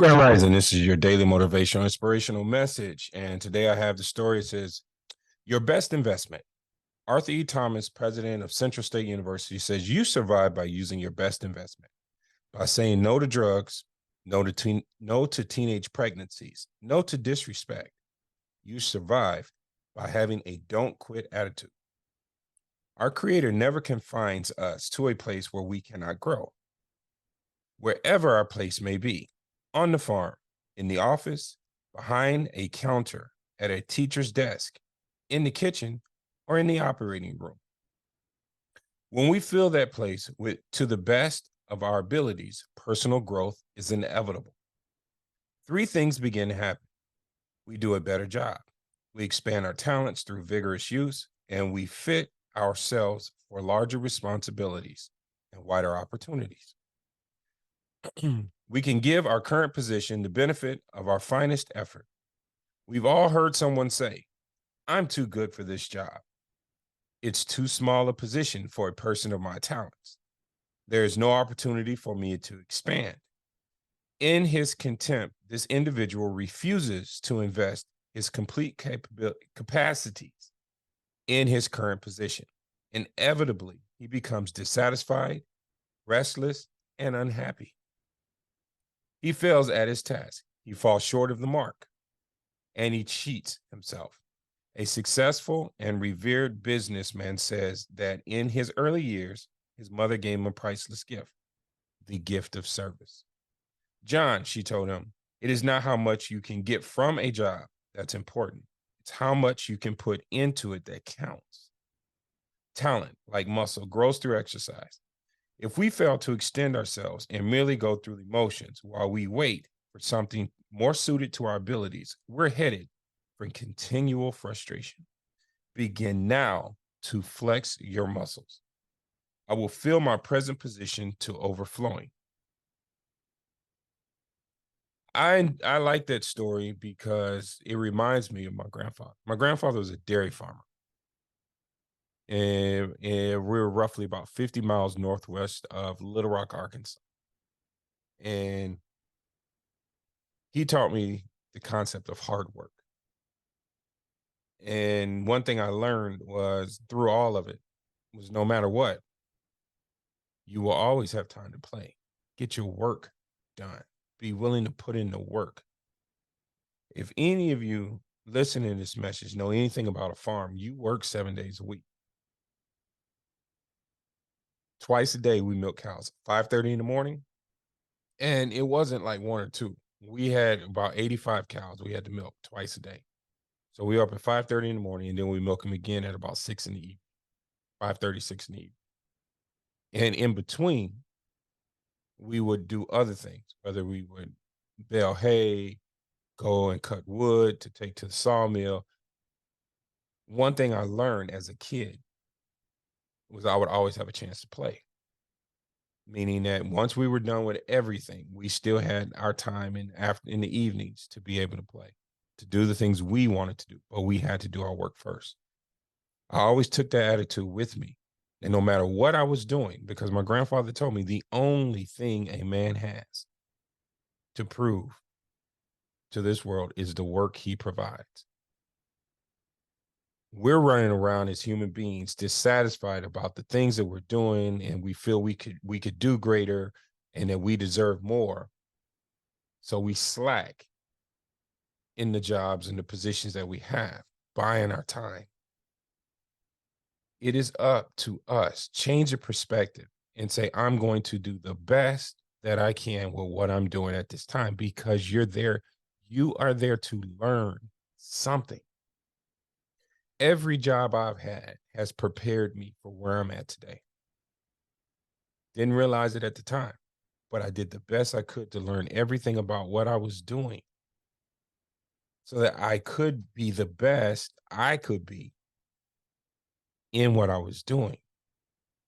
Grand Rising, this is your daily motivational inspirational message. And today I have the story. It says, Your best investment. Arthur E. Thomas, president of Central State University, says you survive by using your best investment, by saying no to drugs, no to teenage pregnancies, no to disrespect. You survive by having a don't quit attitude. Our Creator never confines us to a place where we cannot grow. Wherever our place may be, on the farm, in the office, behind a counter, at a teacher's desk, in the kitchen, or in the operating room. When we fill that place to the best of our abilities, personal growth is inevitable. Three things begin to happen. We do a better job. We expand our talents through vigorous use, and we fit ourselves for larger responsibilities and wider opportunities. We can give our current position the benefit of our finest effort. We've all heard someone say, I'm too good for this job. It's too small a position for a person of my talents. There is no opportunity for me to expand. In his contempt, this individual refuses to invest his complete capacities in his current position. Inevitably, he becomes dissatisfied, restless, and unhappy. He fails at his task. He falls short of the mark, and he cheats himself. A successful and revered businessman says that in his early years, his mother gave him a priceless gift, the gift of service. John, she told him, it is not how much you can get from a job that's important. It's how much you can put into it that counts. Talent, like muscle, grows through exercise. If we fail to extend ourselves and merely go through the motions while we wait for something more suited to our abilities, we're headed for continual frustration. Begin now to flex your muscles. I will fill my present position to overflowing. I like that story because it reminds me of my grandfather. My grandfather was a dairy farmer. And we're roughly about 50 miles northwest of Little Rock, Arkansas. And he taught me the concept of hard work. And one thing I learned was through all of it was no matter what, you will always have time to play. Get your work done. Be willing to put in the work. If any of you listening to this message know anything about a farm, you work 7 days a week. Twice a day, we milk cows, 5:30 in the morning. And it wasn't like one or two. We had about 85 cows we had to milk twice a day. So we were up at 5:30 in the morning, and then we milk them again at about 6 in the evening, 5:30, 6 in the evening. And in between, we would do other things, whether we would bale hay, go and cut wood to take to the sawmill. One thing I learned as a kid was I would always have a chance to play, meaning that once we were done with everything, we still had our time in the evenings to be able to play, to do the things we wanted to do, but we had to do our work first. I always took that attitude with me. And no matter what I was doing, because my grandfather told me the only thing a man has to prove to this world is the work he provides. We're running around as human beings dissatisfied about the things that we're doing, and we feel we could do greater and that we deserve more. So we slack in the jobs and the positions that we have, buying our time. It is up to us. Change the perspective and say, I'm going to do the best that I can with what I'm doing at this time, because you're there. You are there to learn something. Every job I've had has prepared me for where I'm at today. Didn't realize it at the time, but I did the best I could to learn everything about what I was doing so that I could be the best I could be in what I was doing.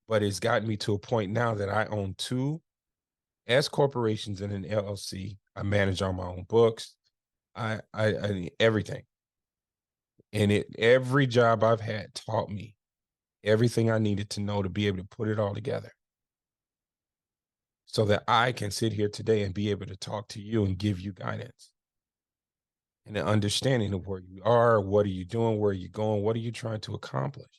But it's gotten me to a point now that I own two S corporations and an LLC. I manage all my own books. I everything. And every job I've had taught me everything I needed to know to be able to put it all together. so that I can sit here today and be able to talk to you and give you guidance and an understanding of where you are, what are you doing, where are you going, what are you trying to accomplish.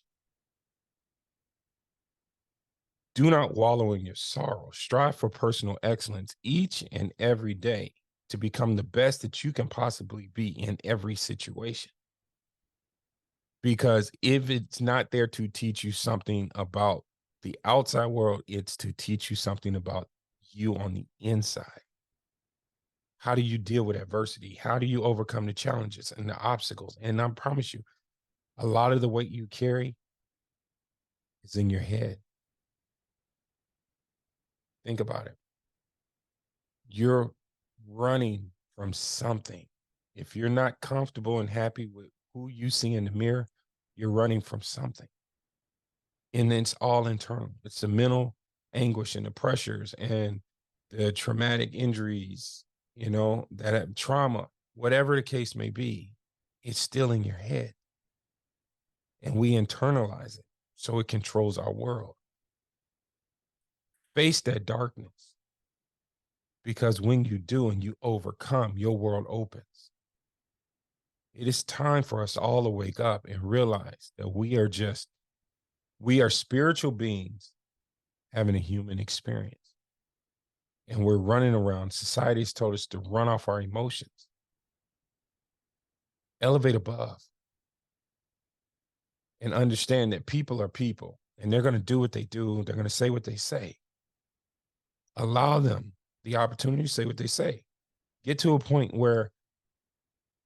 Do not wallow in your sorrow. Strive for personal excellence each and every day to become the best that you can possibly be in every situation. Because if it's not there to teach you something about the outside world, it's to teach you something about you on the inside. How do you deal with adversity? How do you overcome the challenges and the obstacles? And I promise you, a lot of the weight you carry is in your head. Think about it. You're running from something. If you're not comfortable and happy with who you see in the mirror, you're running from something. And it's all internal. It's the mental anguish and the pressures and the traumatic injuries, that trauma, whatever the case may be, it's still in your head. And we internalize it so it controls our world. Face that darkness, because when you do and you overcome, your world opens. It is time for us all to wake up and realize that we are spiritual beings having a human experience. And we're running around. Society's told us to run off our emotions. Elevate above. And understand that people are people and they're going to do what they do. They're going to say what they say. Allow them the opportunity to say what they say. Get to a point where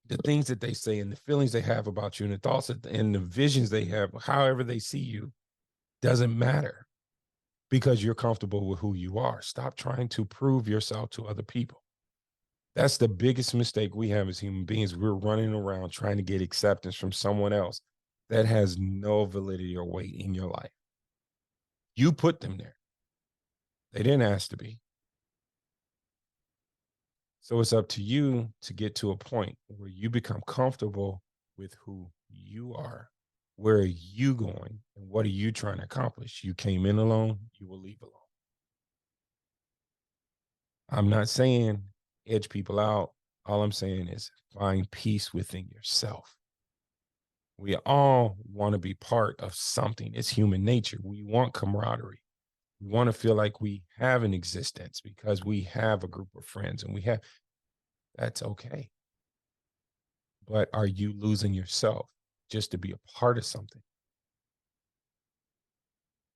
the things that they say and the feelings they have about you and the thoughts and the visions they have, however they see you, doesn't matter because you're comfortable with who you are. Stop trying to prove yourself to other people. That's the biggest mistake we have as human beings. We're running around trying to get acceptance from someone else that has no validity or weight in your life. You put them there. They didn't ask to be. So it's up to you to get to a point where you become comfortable with who you are. Where are you going? And what are you trying to accomplish? You came in alone, you will leave alone. I'm not saying edge people out. All I'm saying is find peace within yourself. We all want to be part of something. It's human nature. We want camaraderie. We want to feel like we have an existence because we have a group of friends and that's okay. But are you losing yourself just to be a part of something?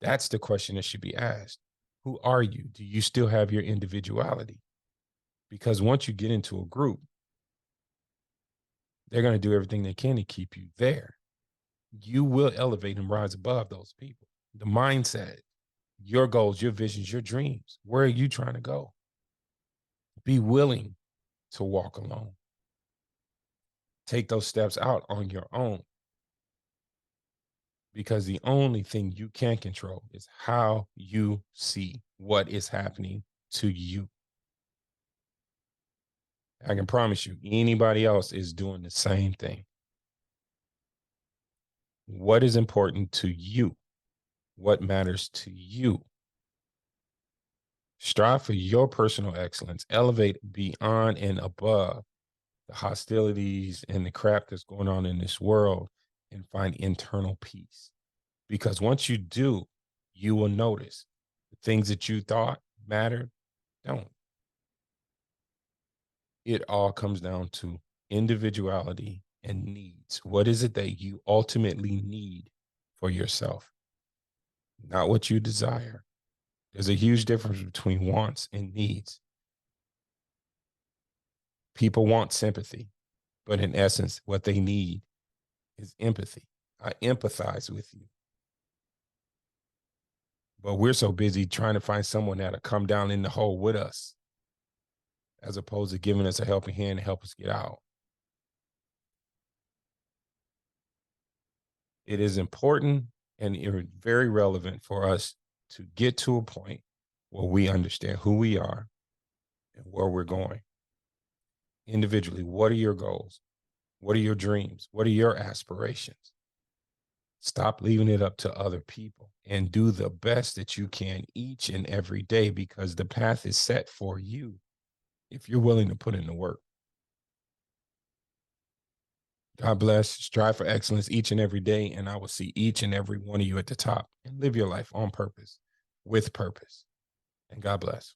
That's the question that should be asked. Who are you? Do you still have your individuality? Because once you get into a group, they're going to do everything they can to keep you there. You will elevate and rise above those people. The mindset, your goals, your visions, your dreams. Where are you trying to go? Be willing to walk alone. Take those steps out on your own. Because the only thing you can control is how you see what is happening to you. I can promise you, anybody else is doing the same thing. What is important to you? What matters to you? Strive for your personal excellence. Elevate beyond and above the hostilities and the crap that's going on in this world and find internal peace. Because once you do, you will notice the things that you thought mattered don't. It all comes down to individuality and needs. What is it that you ultimately need for yourself? Not what you desire. There's a huge difference between wants and needs. People want sympathy, but in essence, what they need is empathy. I empathize with you. But we're so busy trying to find someone that'll come down in the hole with us, as opposed to giving us a helping hand to help us get out. It is important and very relevant for us to get to a point where we understand who we are and where we're going. Individually, what are your goals? What are your dreams? What are your aspirations? Stop leaving it up to other people and do the best that you can each and every day because the path is set for you if you're willing to put in the work. God bless. Strive for excellence each and every day. And I will see each and every one of you at the top and live your life on purpose, with purpose. And God bless.